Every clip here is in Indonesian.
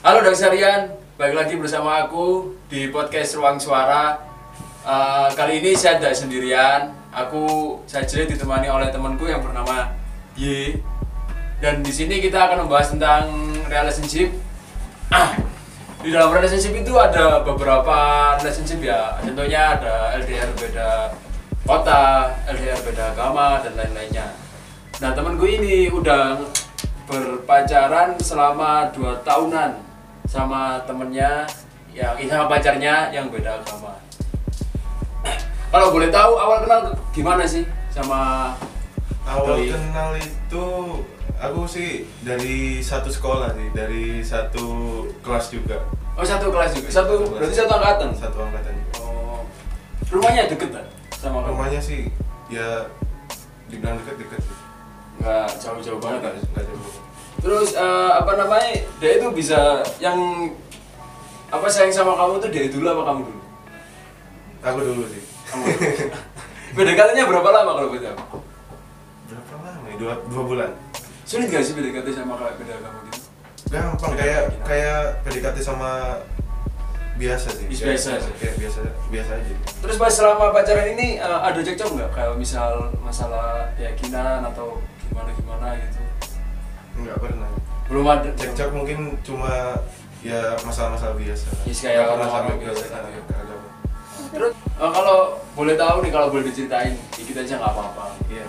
Halo Daksarian, balik lagi bersama aku di podcast Ruang Suara. Kali ini saya tidak sendirian, saya ditemani oleh temanku yang bernama Y. Dan di sini kita akan membahas tentang relationship. Di dalam relationship itu ada beberapa relationship ya, contohnya ada LDR beda kota, LDR beda agama dan lain-lainnya. Nah temanku ini udah berpacaran selama 2 tahunan sama temennya sama pacarnya yang beda agama. Kalau boleh tahu awal kenal gimana sih sama awal kenal itu aku sih dari satu sekolah sih, dari satu kelas juga. Oh satu kelas juga, berarti satu angkatan? Satu angkatan juga. Oh, rumahnya deket kan sama kamu? Rumahnya sih ya dibilang deket sih. Nggak jauh-jauh banget kan? Nggak jauh. Terus dia itu bisa yang sayang sama kamu tuh dia dulu apa kamu dulu? Aku dulu sih. Kamu dulu. Beda katanya berapa lama kalau beda? Berapa lama ya? 2 bulan. Sulit gak sih PDKT sama beda agama gitu? Gampang, kayak PDKT sama biasa sih. Biasa sih. Kayak biasa aja. Terus pas selama pacaran ini ada cekcok nggak? Kayak misal masalah keyakinan atau gimana gitu? Enggak pernah. Belum ada. Cekcok mungkin cuma ya masalah-masalah biasa. Yes, kayak orang-orang biasa biasa gitu ya. agama. Terus kalau boleh tahu nih, kalau boleh diceritain dikit aja nggak apa-apa. Iya.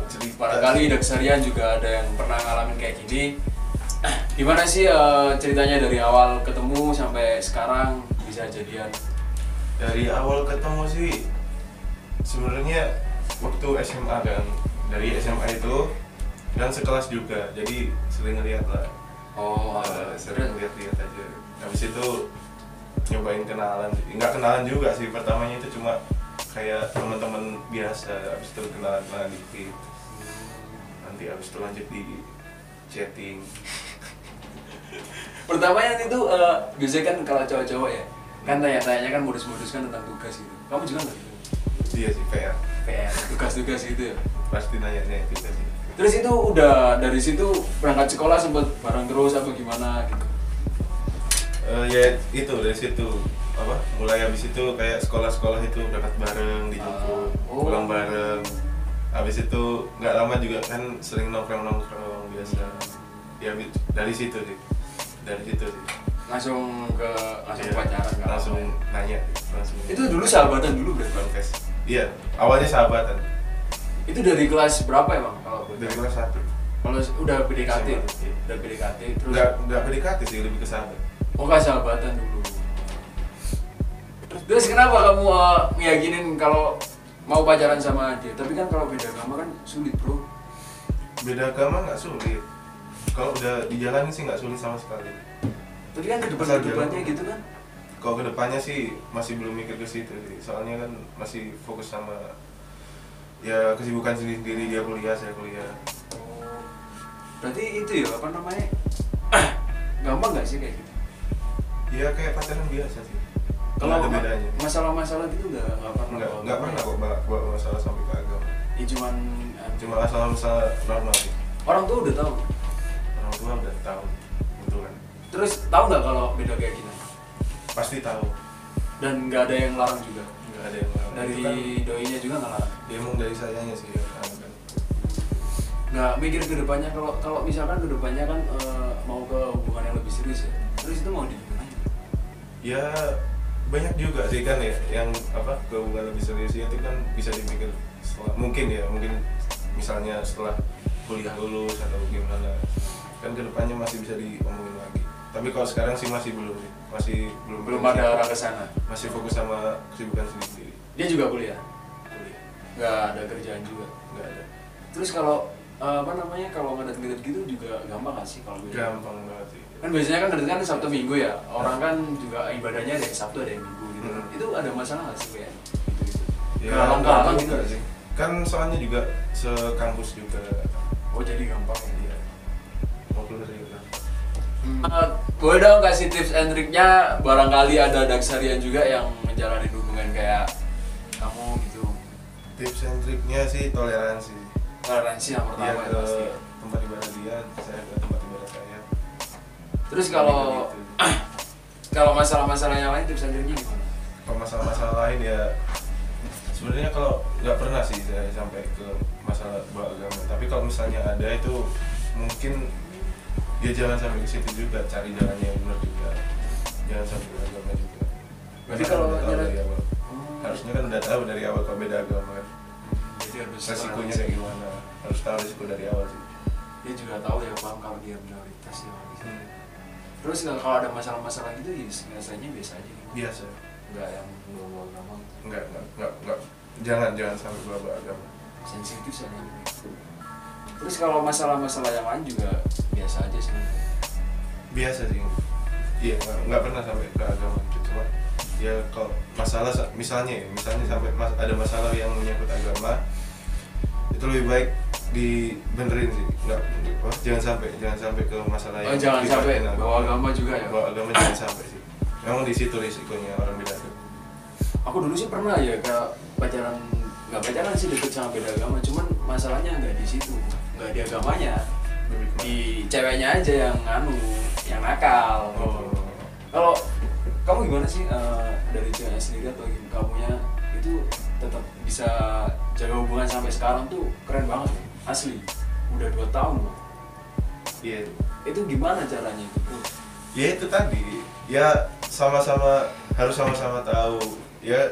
Jadi barangkali Daksarian juga ada yang pernah ngalamin kayak gini. Gimana sih ceritanya dari awal ketemu sampai sekarang bisa jadian? Dari awal ketemu sih sebenarnya waktu SMA kan. Dari SMA itu dan sekelas juga, jadi sering ngeliat lah. Sering lihat-lihat aja. Habis itu nyobain kenalan, nggak kenalan juga sih, pertamanya itu cuma kayak teman-teman biasa. Habis itu kenalan dikit, nanti habis itu lanjut di chatting. Pertamanya itu biasanya kan kalau cowok-cowok ya kan tanya-tanya kan modus-modus kan tentang tugas gitu. Kamu juga nggak gitu? Iya sih, PR tugas-tugas gitu ya. pasti nanya juga sih. Terus itu udah dari situ berangkat sekolah sempet bareng terus apa gimana gitu? Ya itu dari situ mulai habis itu kayak sekolah itu berangkat bareng, dijemput, pulang bareng. Habis itu nggak lama juga kan sering nongkrong biasa. Ya dari situ sih. Langsung Iya, pacaran kan? langsung nanya. Itu dulu sahabatan dulu berarti? Confess. Iya, awalnya sahabatan. Itu dari kelas berapa emang kalau Dari kelas 1. Kalau udah PDKT? Iya. Udah PDKT terus? Nggak PDKT sih, lebih ke sahabat. Oh nggak sahabatan dulu. Terus kenapa kamu ngeyakinin kalau mau pacaran sama dia? Tapi kan kalau beda agama kan sulit bro. Beda agama nggak sulit. Kalau udah dijalanin sih nggak sulit sama sekali. Tapi kan kedepannya gitu kan? Kalau kedepannya sih masih belum mikir ke situ sih. Soalnya kan masih fokus sama ya kesibukan sendiri, dia kuliah, saya kuliah. Oh, berarti itu ya gampang nggak sih kayak gitu? Ya kayak pacaran biasa sih. Kalau ada bedanya. Masalah-masalah gitu nggak pernah? Nggak pernah kok bawa masalah sampai ke agama. Ya Cuma masalah normal sih. orang tua udah tahu. Orang tua udah tahu, kebetulan. Terus tahu nggak kalau beda kayak gini? Pasti tahu. Dan nggak ada yang larang juga. Nggak ada yang larang. Dari doinya juga nggak larang. Dia emang dari sayanya sih ya kan. Nggak mikir ke depannya, kalau misalkan ke depannya kan mau ke hubungan yang lebih serius ya. Terus itu mau gimana? Ya banyak juga sih kan ya yang ke hubungan lebih serius itu kan bisa dipikir setelah, mungkin misalnya setelah kuliah lulus atau gimana, kan kedepannya masih bisa diomongin lagi. Tapi kalau sekarang sih masih belum ada arah ke sana. Masih fokus sama kesibukan sendiri. Dia juga kuliah. Nggak ada kerjaan juga. Nggak ada. Terus kalau kalau ngedet-ngedet gitu juga gampang nggak sih kalau beda? Gampang banget sih. Kan biasanya kan ngedet kan Sabtu Minggu ya. Orang kan juga ibadahnya ada yang Sabtu ada yang Minggu gitu. Itu ada masalah nggak sih kayak gitu? Ya Galang-galang gitu juga sih. Kan soalnya juga sekampus juga. Oh jadi gampang ya dia. Ngobrol sih kan. Boleh dong kasih tips and triknya, barangkali ada Daksarian juga yang menjalani hubungan kayak kamu gitu. Tips and triknya sih toleransi. Toleransi yang pertama Dia ya ke pasti. tempat ibadah dia, saya ke tempat ibadah saya. Terus kalau kalau masalah-masalah yang lain tips and triknya gimana? Kalau masalah-masalah lain ya sebenarnya kalau nggak pernah sih saya sampai ke masalah beragama. Tapi kalau misalnya ada itu mungkin dia jangan sampai ke situ juga, cari jalannya yang benar juga. Jangan sampai ke agama juga. Berarti kalau dari awal, harusnya kan udah tahu dari awal kalau beda agama. Jadi harus Resikonya kayak gimana? Harus tahu resiko dari awal sih. Dia juga tahu ya paham kalau dia minoritas ya. Terus kalau ada masalah-masalah gitu ya biasanya biasa aja gitu. Biasa. Enggak yang bawa agama. Enggak. Jangan sampai bawa agama. Sensitif soalnya. Terus kalau masalah-masalah yang lain juga biasa aja sih. Biasa sih. Iya, nggak pernah sampai ke agama. Cuma ya kalau masalah misalnya sampai ada masalah yang menyangkut agama, itu lebih baik dibenerin sih. Jangan sampai ke masalah yang jangan sampai bawa agama juga ya. Bawa agama jangan sampai sih. Memang di situ risikonya orang beda agama. Aku dulu sih pernah ya kayak nggak pacaran sih deket sama beda agama, cuman masalahnya nggak di situ, nggak di agamanya, di ceweknya aja yang nakal. Kalau kamu gimana sih dari ceweknya sendiri atau kamunya itu tetap bisa jaga hubungan sampai sekarang tuh keren banget, asli. Udah 2 tahun loh. Iya. Itu gimana caranya itu? Ya itu tadi, ya harus sama-sama tahu. Ya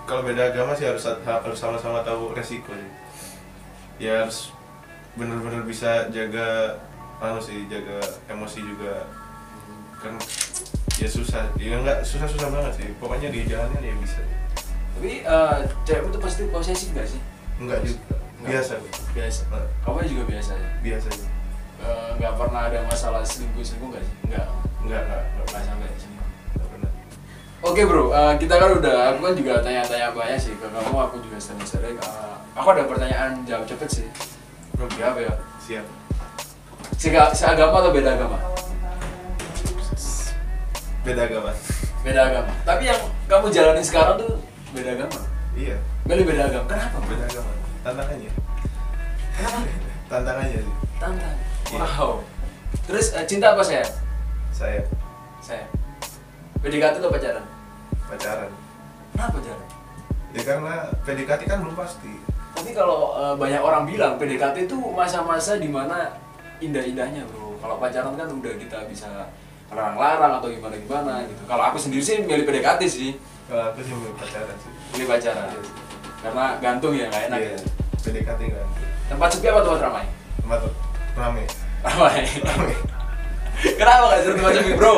kalau beda agama sih harus sama-sama tahu resiko sih. Ya harus benar-benar bisa jaga jaga emosi juga. Kan ya susah banget sih. Pokoknya di jalannya ya bisa. Tapi cewekmu tuh pasti posesif gak sih? Enggak juga. Biasa. Kamu juga biasa ya? Biasa sih. Nggak pernah ada masalah selingkuh nggak sih? Nggak sampai sini. Nggak pernah. Oke bro, kita kan aku kan juga tanya-tanya banyak sih ke kamu, aku juga sering. Aku ada pertanyaan jawab cepet sih. Oke apa ya? Siap. Seagama atau beda agama? Beda agama. Beda agama. Tapi yang kamu jalanin sekarang tuh beda agama? Iya. Milih beda agama. Kenapa? Beda agama. Tantangannya. Kenapa? Tantangannya sih. Tantangan. Iya. Wow. Terus cinta apa saya? Saya. PDKT atau pacaran? Pacaran. Kenapa pacaran? Ya karena PDKT kan belum pasti. Tapi kalau banyak orang bilang PDKT itu masa-masa dimana indah-indahnya bro. Kalau pacaran kan udah kita bisa larang-larang atau gimana gitu. Kalau aku sendiri sih milih PDKT sih. Kalau aku sih milih pacaran sih. Milih pacaran. Karena gantung ya, nggak enak. Iya. PDKT nggak. Tempat sepi apa tempat ramai? Tempat ramai. Ramai. Kenapa nggak seru tempat sepi bro?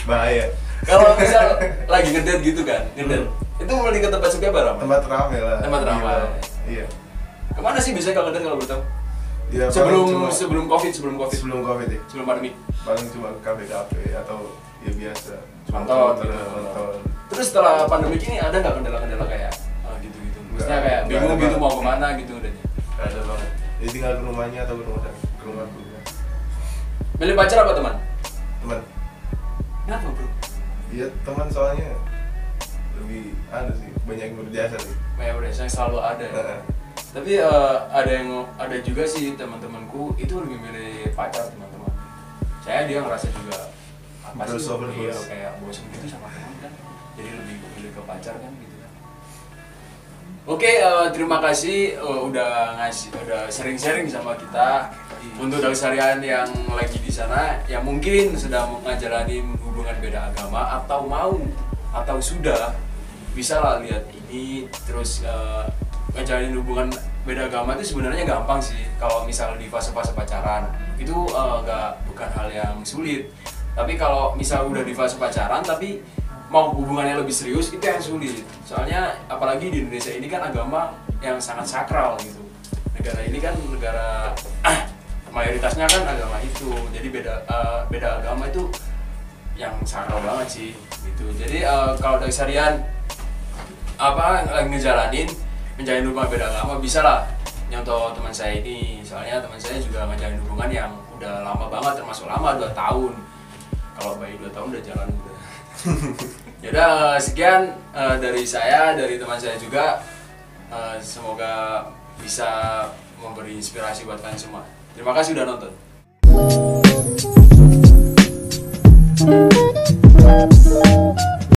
Bahaya. Kalau misal lagi ngedate gitu kan, itu mulai ke tempat sepi apa ramai? Tempat ramai lah. Tempat ramai. Iya. Kemana sih biasanya kalau ngedate kalau bertemu? Ya, sebelum covid ya? Sebelum pandemi? Paling cuma kafe-kafe atau ya biasa. Nonton. Terus setelah pandemi ini ada nggak kendala-kendala kayak gitu-gitu? Maksudnya kayak bingung gitu mau kemana gitu udah? Gak ada banget. Jadi tinggal ke rumahnya atau ke rumah dulu. Milih pacar apa teman? Teman. Kenapa bro? Iya teman soalnya lebih sih, banyak yang berjasa sih. Banyak yang selalu ada ya? Tapi ada juga sih teman-temanku itu lebih milih pacar teman-teman. Dia ngerasa juga apa sih kayak bosan gitu sama teman kan, jadi lebih milih ke pacar kan gitu kan. Oke, terima kasih udah sharing-sharing sama kita. Untuk dari seharian yang lagi di sana yang mungkin sedang ngejalanin hubungan beda agama atau sudah bisa lah lihat ini terus ngejalanin hubungan beda agama itu sebenarnya gampang sih kalau misal di fase-fase pacaran itu bukan hal yang sulit. Tapi kalau misal udah di fase pacaran tapi mau hubungannya lebih serius itu yang sulit. Soalnya apalagi di Indonesia ini kan agama yang sangat sakral gitu. Negara ini kan negara mayoritasnya kan agama itu. Jadi beda agama itu yang sakral banget sih gitu. Jadi kalau dari seharian lagi ngejalanin menjalin hubungan beda agama bisa lah nyontoh teman saya ini. Soalnya teman saya juga ngejalin hubungan yang udah lama banget, termasuk lama 2 tahun. Kalau bayi 2 tahun udah jalan udah. Yaudah sekian dari saya, dari teman saya juga. Semoga bisa memberi inspirasi buat kalian semua. Terima kasih udah nonton.